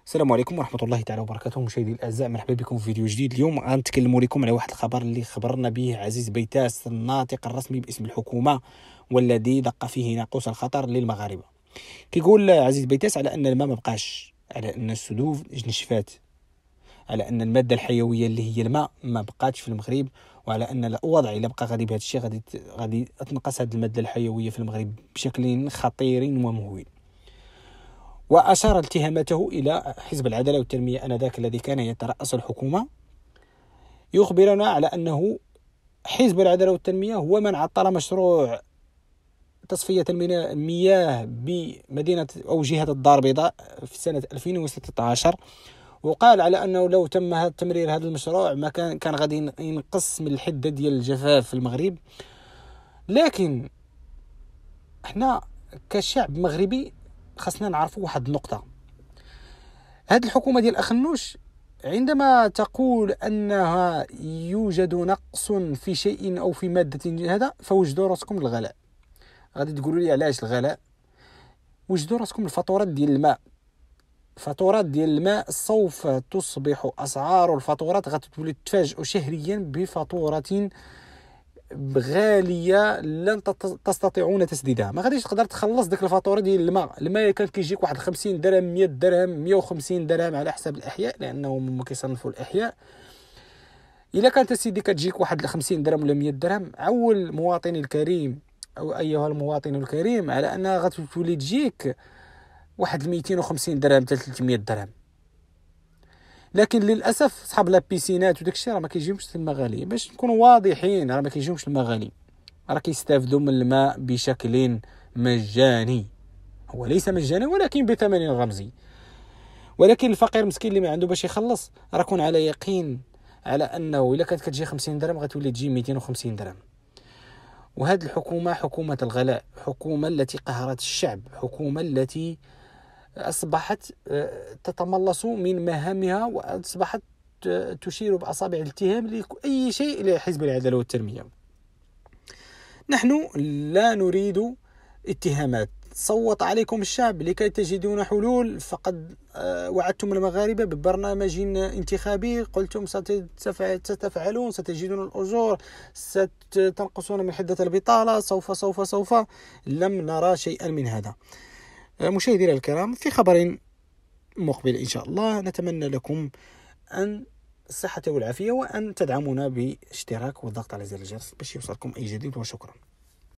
السلام عليكم ورحمة الله تعالى وبركاته. مشاهدي الأعزاء، مرحبا بكم في فيديو جديد. اليوم غنتكلموا لكم على واحد الخبر اللي خبرنا به عزيز بيتاس، الناطق الرسمي باسم الحكومة، والذي دق فيه ناقوس الخطر للمغاربة. كيقول عزيز بيتاس على أن الماء ما بقاش، على أن السدوف نشفات، على أن المادة الحيوية اللي هي الماء ما بقاتش في المغرب، وعلى أن الوضع إلا بقى غادي بهذا الشيء غادي تنقص هذه المادة الحيوية في المغرب بشكل خطير ومهول. وأشار اتهاماته إلى حزب العدالة والتنمية آنذاك الذي كان يترأس الحكومة، يخبرنا على أنه حزب العدالة والتنمية هو من عطل مشروع تصفية المياه بمدينة أو جهة الدار البيضاء في سنة 2016، وقال على أنه لو تم تمرير هذا المشروع ما كان غادي ينقص من الحدة ديال الجفاف في المغرب. لكن احنا كشعب مغربي خاصنا نعرفوا واحد النقطة. هذه الحكومة ديال أخنوش عندما تقول أنها يوجد نقص في شيء أو في مادة هذا، فوجدوا راسكم الغلاء. غادي تقولوا لي علاش الغلاء؟ وجدوا راسكم الفاتورات ديال الماء. فاتورات ديال الماء سوف تصبح أسعار الفاتورات غتولي تفاجئوا شهريا بفاتورة غاليه لن تستطيعون تسديدها. ما غاديش تقدر تخلص ديك الفاتوره ديال الماء كان كيجيك واحد 50 درهم 100 درهم 150 درهم على حسب الاحياء، لانهم كيصنفوا الاحياء. الا كانت سيدي كتجيك واحد 50 درهم ولا 100 درهم، عول مواطني الكريم او ايها المواطن الكريم على انها غتولي تجيك واحد 250 درهم 300 درهم. لكن للاسف صحاب لابيسينات وداك الشيء راه ما كيجيوش الماء غالي. باش نكونوا واضحين، راه ما كيجيوش الماء غالي، راه كيستافدوا من الماء بشكل مجاني. هو ليس مجاني ولكن بثمن رمزي. ولكن الفقير مسكين اللي ما عنده باش يخلص، راه كون على يقين على انه الا كانت كتجي 50 درهم غتولي تجي 250 درهم. وهذه الحكومه حكومه الغلاء، حكومه التي قهرت الشعب، حكومه التي أصبحت تتملص من مهامها، وأصبحت تشير بأصابع الاتهام لأي شيء لحزب العدالة والتنمية. نحن لا نريد اتهامات. صوت عليكم الشعب لكي تجدون حلول، فقد وعدتم المغاربة ببرنامج انتخابي، قلتم ستفعلون، ستجدون الأجور، ستنقصون من حدة البطالة، سوف. لم نرى شيئا من هذا. مشاهدينا الكرام، في خبر مقبل إن شاء الله نتمنى لكم أن الصحة والعافية، وأن تدعمونا باشتراك والضغط على زر الجرس باش يوصلكم أي جديد، وشكرا.